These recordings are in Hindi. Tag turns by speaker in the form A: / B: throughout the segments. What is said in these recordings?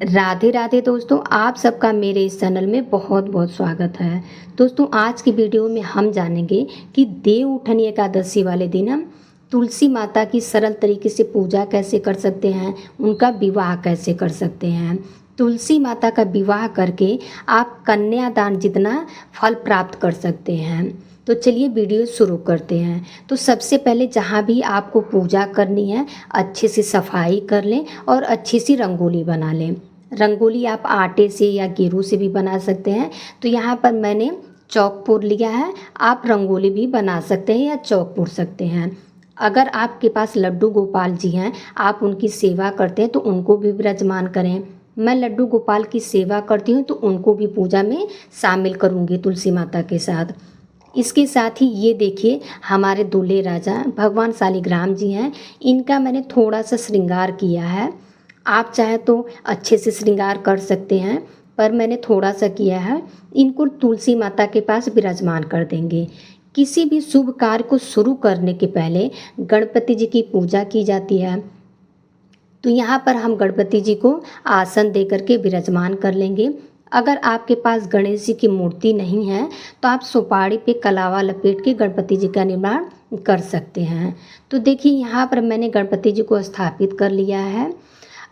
A: राधे राधे दोस्तों, आप सबका मेरे इस चैनल में बहुत बहुत स्वागत है। दोस्तों, आज की वीडियो में हम जानेंगे कि देव उठनी एकादशी वाले दिन हम तुलसी माता की सरल तरीके से पूजा कैसे कर सकते हैं, उनका विवाह कैसे कर सकते हैं। तुलसी माता का विवाह करके आप कन्यादान जितना फल प्राप्त कर सकते हैं। तो चलिए वीडियो शुरू करते हैं। तो सबसे पहले जहाँ भी आपको पूजा करनी है अच्छे से सफाई कर लें और अच्छी सी रंगोली बना लें। रंगोली आप आटे से या गेरू से भी बना सकते हैं। तो यहाँ पर मैंने चौक लिया है, आप रंगोली भी बना सकते हैं या चौक पूर सकते हैं। अगर आपके पास लड्डू गोपाल जी हैं, आप उनकी सेवा करते हैं तो उनको भी विराजमान करें। मैं लड्डू गोपाल की सेवा करती हूँ तो उनको भी पूजा में शामिल करूँगी तुलसी माता के साथ। इसके साथ ही ये देखिए, हमारे दूल्हे राजा भगवान शालिग्राम जी हैं, इनका मैंने थोड़ा सा श्रृंगार किया है। आप चाहे तो अच्छे से श्रृंगार कर सकते हैं, पर मैंने थोड़ा सा किया है। इनको तुलसी माता के पास विराजमान कर देंगे। किसी भी शुभ कार्य को शुरू करने के पहले गणपति जी की पूजा की जाती है। तो यहाँ पर हम गणपति जी को आसन दे करके विराजमान कर लेंगे। अगर आपके पास गणेश जी की मूर्ति नहीं है तो आप सुपारी पे कलावा लपेट के गणपति जी का निर्माण कर सकते हैं। तो देखिए, यहाँ पर मैंने गणपति जी को स्थापित कर लिया है।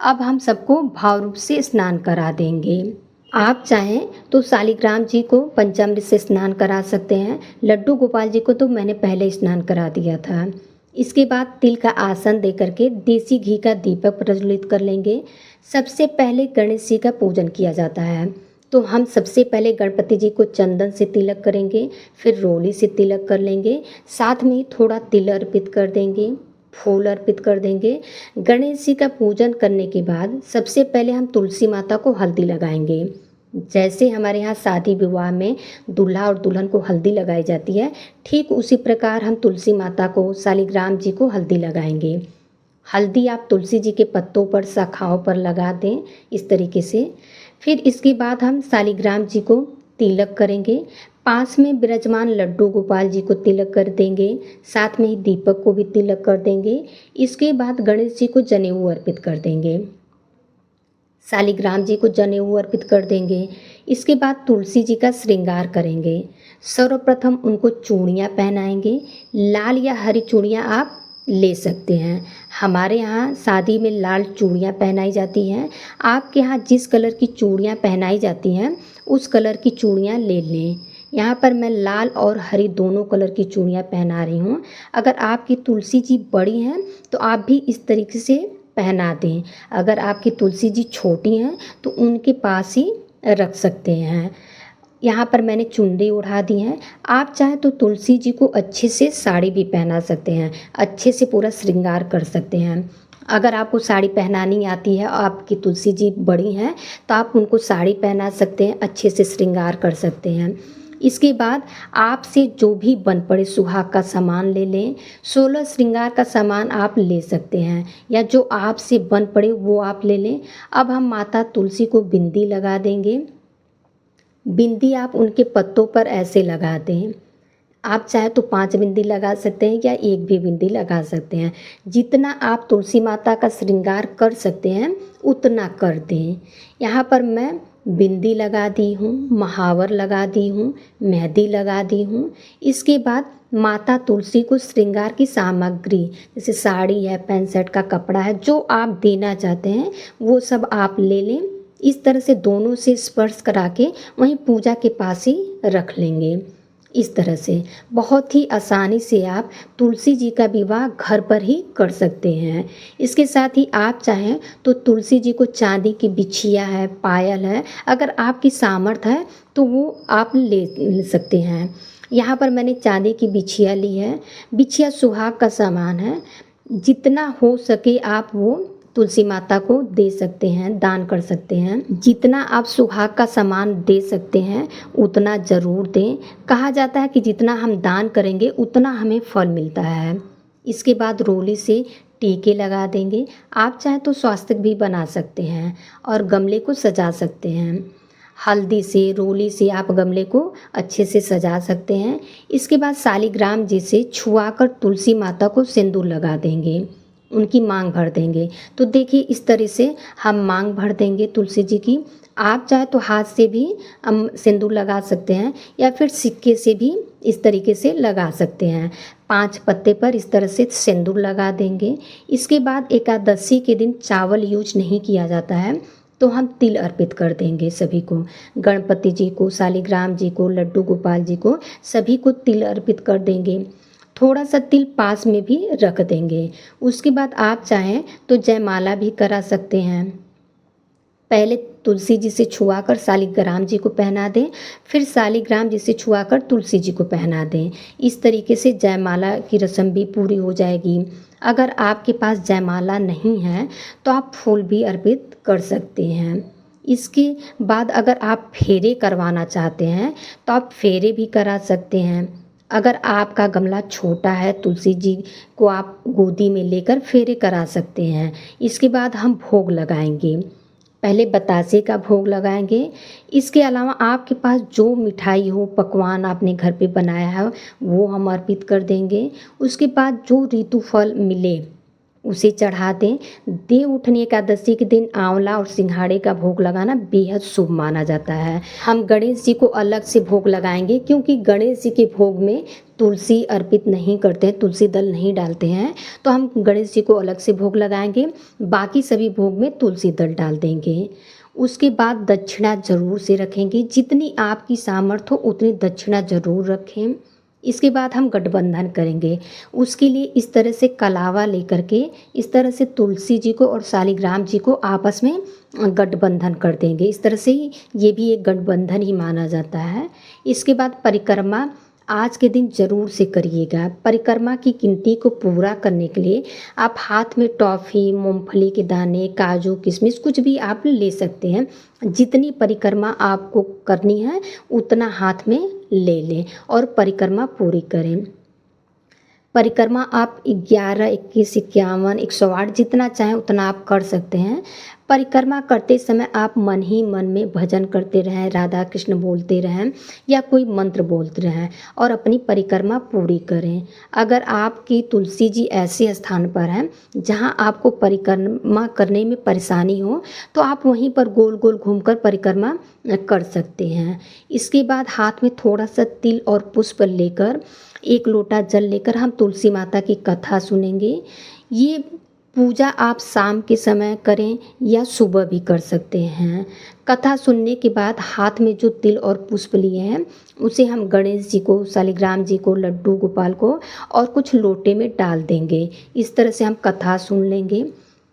A: अब हम सबको भाव रूप से स्नान करा देंगे। आप चाहें तो शालिग्राम जी को पंचामृत से स्नान करा सकते हैं। लड्डू गोपाल जी को तो मैंने पहले स्नान करा दिया था। इसके बाद तिल का आसन दे करके देसी घी का दीपक प्रज्वलित कर लेंगे। सबसे पहले गणेश जी का पूजन किया जाता है। तो हम सबसे पहले गणपति जी को चंदन से तिलक करेंगे, फिर रोली से तिलक कर लेंगे, साथ में थोड़ा तिल अर्पित कर देंगे, फूल अर्पित कर देंगे। गणेश जी का पूजन करने के बाद सबसे पहले हम तुलसी माता को हल्दी लगाएंगे। जैसे हमारे यहाँ शादी विवाह में दूल्हा और दुल्हन को हल्दी लगाई जाती है, ठीक उसी प्रकार हम तुलसी माता को, शालिग्राम जी को हल्दी लगाएंगे। हल्दी आप तुलसी जी के पत्तों पर, शाखाओं पर लगा दें इस तरीके से। फिर इसके बाद हम शालिग्राम जी को तिलक करेंगे। पास में विराजमान लड्डू गोपाल जी को तिलक कर देंगे, साथ में ही दीपक को भी तिलक कर देंगे। इसके बाद गणेश जी को जनेऊ अर्पित कर देंगे, शालिग्राम जी को जनेऊ अर्पित कर देंगे। इसके बाद तुलसी जी का श्रृंगार करेंगे। सर्वप्रथम उनको चूड़ियाँ पहनाएंगे। लाल या हरी चूड़ियाँ आप ले सकते हैं। हमारे यहाँ शादी में लाल चूड़ियाँ पहनाई जाती हैं। आपके यहाँ जिस कलर की चूड़ियाँ पहनाई जाती हैं उस कलर की चूड़ियाँ ले लें। यहाँ पर मैं लाल और हरी दोनों कलर की चूड़ियाँ पहना रही हूँ। अगर आपकी तुलसी जी बड़ी हैं तो आप भी इस तरीके से पहना दें। अगर आपकी तुलसी जी छोटी हैं तो उनके पास ही रख सकते हैं। यहाँ पर मैंने चुनरी उड़ा दी है। आप चाहें तो तुलसी जी को अच्छे से साड़ी भी पहना सकते हैं, अच्छे से पूरा श्रृंगार कर सकते हैं। अगर आपको साड़ी पहनानी आती है और आपकी तुलसी जी बड़ी हैं तो आप उनको साड़ी पहना सकते हैं, अच्छे से श्रृंगार कर सकते हैं। इसके बाद आपसे जो भी बन पड़े सुहाग का सामान ले लें। 16 श्रृंगार का सामान आप ले सकते हैं या जो आपसे बन पड़े वो आप ले लें। अब हम माता तुलसी को बिंदी लगा देंगे। बिंदी आप उनके पत्तों पर ऐसे लगा दें। आप चाहे तो 5 बिंदी लगा सकते हैं या एक भी बिंदी लगा सकते हैं। जितना आप तुलसी माता का श्रृंगार कर सकते हैं उतना कर दें। यहाँ पर मैं बिंदी लगा दी हूँ, महावर लगा दी हूँ, मेहंदी लगा दी हूँ। इसके बाद माता तुलसी को श्रृंगार की सामग्री जैसे साड़ी है, पैंट शर्ट का कपड़ा है, जो आप देना चाहते हैं वो सब आप ले लें। इस तरह से दोनों से स्पर्श करा के वहीं पूजा के पास ही रख लेंगे। इस तरह से बहुत ही आसानी से आप तुलसी जी का विवाह घर पर ही कर सकते हैं। इसके साथ ही आप चाहें तो तुलसी जी को चांदी की बिछिया है, पायल है, अगर आपकी सामर्थ्य है तो वो आप ले सकते हैं। यहाँ पर मैंने चांदी की बिछिया ली है। बिछिया सुहाग का सामान है। जितना हो सके आप वो तुलसी माता को दे सकते हैं, दान कर सकते हैं। जितना आप सुहाग का सामान दे सकते हैं उतना ज़रूर दें। कहा जाता है कि जितना हम दान करेंगे उतना हमें फल मिलता है। इसके बाद रोली से टीके लगा देंगे। आप चाहे तो स्वास्तिक भी बना सकते हैं और गमले को सजा सकते हैं। हल्दी से, रोली से आप गमले को अच्छे से सजा सकते हैं। इसके बाद शालिग्राम जी से छुआकर तुलसी माता को सिंदूर लगा देंगे। उनकी मांग भर देंगे। तो देखिए इस तरह से हम मांग भर देंगे तुलसी जी की। आप चाहे तो हाथ से भी हम सिंदूर लगा सकते हैं या फिर सिक्के से भी इस तरीके से लगा सकते हैं। 5 पत्ते पर इस तरह से सिंदूर लगा देंगे। इसके बाद एकादशी के दिन चावल यूज नहीं किया जाता है, तो हम तिल अर्पित कर देंगे सभी को। गणपति जी को, शालिग्राम जी को, लड्डू गोपाल जी को, सभी को तिल अर्पित कर देंगे। थोड़ा सा तिल पास में भी रख देंगे। उसके बाद आप चाहें तो जयमाला भी करा सकते हैं। पहले तुलसी जी से छुआकर शालिग्राम जी को पहना दें, फिर शालिग्राम जी से छुआकर तुलसी जी को पहना दें। इस तरीके से जयमाला की रस्म भी पूरी हो जाएगी। अगर आपके पास जयमाला नहीं है तो आप फूल भी अर्पित कर सकते हैं। इसके बाद अगर आप फेरे करवाना चाहते हैं तो आप फेरे भी करा सकते हैं। अगर आपका गमला छोटा है, तुलसी जी को आप गोदी में लेकर फेरे करा सकते हैं। इसके बाद हम भोग लगाएंगे। पहले बतासे का भोग लगाएंगे। इसके अलावा आपके पास जो मिठाई हो, पकवान आपने घर पे बनाया है, वो हम अर्पित कर देंगे। उसके बाद जो ऋतु फल मिले उसे चढ़ा दें। देव उठनी एकादशी के दिन आंवला और सिंघाड़े का भोग लगाना बेहद शुभ माना जाता है। हम गणेश जी को अलग से भोग लगाएंगे, क्योंकि गणेश जी के भोग में तुलसी अर्पित नहीं करते हैं, तुलसी दल नहीं डालते हैं। तो हम गणेश जी को अलग से भोग लगाएंगे, बाकी सभी भोग में तुलसी दल डाल देंगे। उसके बाद दक्षिणा जरूर से रखेंगे। जितनी आपकी सामर्थ्य हो उतनी दक्षिणा जरूर रखें। इसके बाद हम गठबंधन करेंगे। उसके लिए इस तरह से कलावा लेकर के इस तरह से तुलसी जी को और शालिग्राम जी को आपस में गठबंधन कर देंगे। इस तरह से ही ये भी एक गठबंधन ही माना जाता है। इसके बाद परिक्रमा आज के दिन जरूर से करिएगा। परिक्रमा की गिनती को पूरा करने के लिए आप हाथ में टॉफ़ी, मूंगफली के दाने, काजू, किशमिश कुछ भी आप ले सकते हैं। जितनी परिक्रमा आपको करनी है उतना हाथ में ले लें और परिक्रमा पूरी करें। परिक्रमा आप 11, 21, 51, 108 जितना चाहें उतना आप कर सकते हैं। परिक्रमा करते समय आप मन ही मन में भजन करते रहें, राधा कृष्ण बोलते रहें या कोई मंत्र बोलते रहें और अपनी परिक्रमा पूरी करें। अगर आपकी तुलसी जी ऐसे स्थान पर हैं जहां आपको परिक्रमा करने में परेशानी हो, तो आप वहीं पर गोल गोल घूमकर परिक्रमा कर सकते हैं। इसके बाद हाथ में थोड़ा सा तिल और पुष्प लेकर, 1 लोटा जल लेकर हम तुलसी माता की कथा सुनेंगे। ये पूजा आप शाम के समय करें या सुबह भी कर सकते हैं। कथा सुनने के बाद हाथ में जो तिल और पुष्प लिए हैं उसे हम गणेश जी को, शालिग्राम जी को, लड्डू गोपाल को और कुछ लोटे में डाल देंगे। इस तरह से हम कथा सुन लेंगे,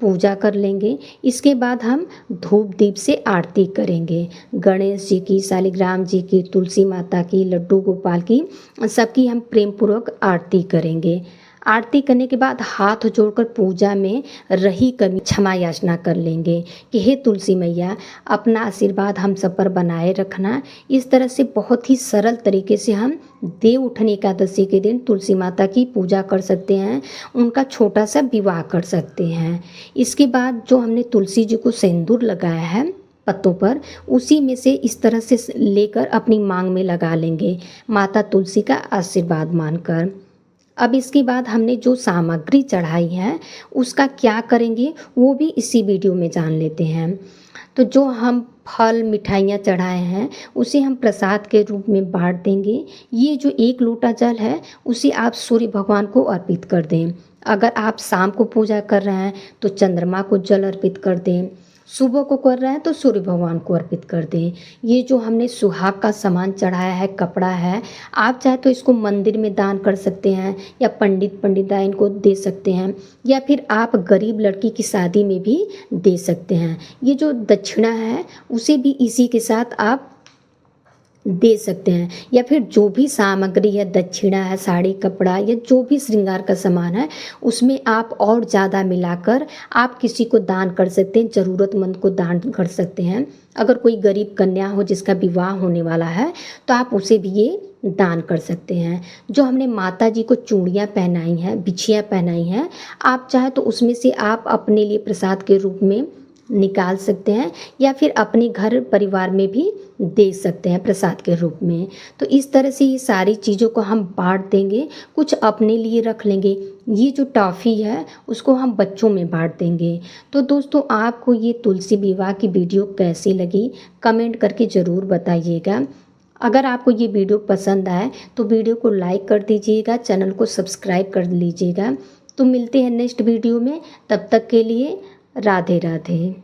A: पूजा कर लेंगे। इसके बाद हम धूप दीप से आरती करेंगे। गणेश जी की, शालिग्राम जी की, तुलसी माता की, लड्डू गोपाल की, सबकी हम प्रेम पूर्वक आरती करेंगे। आरती करने के बाद हाथ जोड़कर पूजा में रही कमी क्षमा याचना कर लेंगे कि हे तुलसी मैया, अपना आशीर्वाद हम सब पर बनाए रखना। इस तरह से बहुत ही सरल तरीके से हम देव उठनी एकादशी के दिन तुलसी माता की पूजा कर सकते हैं, उनका छोटा सा विवाह कर सकते हैं। इसके बाद जो हमने तुलसी जी को सिंदूर लगाया है पत्तों पर, उसी में से इस तरह से लेकर अपनी मांग में लगा लेंगे, माता तुलसी का आशीर्वाद मानकर। अब इसके बाद हमने जो सामग्री चढ़ाई है उसका क्या करेंगे वो भी इसी वीडियो में जान लेते हैं। तो जो हम फल मिठाइयाँ चढ़ाए हैं उसे हम प्रसाद के रूप में बांट देंगे। ये जो 1 लोटा जल है उसे आप सूर्य भगवान को अर्पित कर दें। अगर आप शाम को पूजा कर रहे हैं तो चंद्रमा को जल अर्पित कर दें, सुबह को कर रहे हैं तो सूर्य भगवान को अर्पित कर दें। ये जो हमने सुहाग का सामान चढ़ाया है, कपड़ा है, आप चाहे तो इसको मंदिर में दान कर सकते हैं या पंडिताइन को दे सकते हैं या फिर आप गरीब लड़की की शादी में भी दे सकते हैं। ये जो दक्षिणा है उसे भी इसी के साथ आप दे सकते हैं या फिर जो भी सामग्री है, दक्षिणा है, साड़ी, कपड़ा या जो भी श्रृंगार का सामान है उसमें आप और ज़्यादा मिलाकर आप किसी को दान कर सकते हैं, ज़रूरतमंद को दान कर सकते हैं। अगर कोई गरीब कन्या हो जिसका विवाह होने वाला है तो आप उसे भी ये दान कर सकते हैं। जो हमने माता जी को चूड़ियाँ पहनाई हैं, बिछियाँ पहनाई हैं, आप चाहे तो उसमें से आप अपने लिए प्रसाद के रूप में निकाल सकते हैं या फिर अपने घर परिवार में भी दे सकते हैं प्रसाद के रूप में। तो इस तरह से ये सारी चीज़ों को हम बांट देंगे, कुछ अपने लिए रख लेंगे। ये जो टॉफ़ी है उसको हम बच्चों में बांट देंगे। तो दोस्तों, आपको ये तुलसी विवाह की वीडियो कैसी लगी कमेंट करके ज़रूर बताइएगा। अगर आपको ये वीडियो पसंद आए तो वीडियो को लाइक कर दीजिएगा, चैनल को सब्सक्राइब कर लीजिएगा। तो मिलते हैं नेक्स्ट वीडियो में, तब तक के लिए राधे राधे।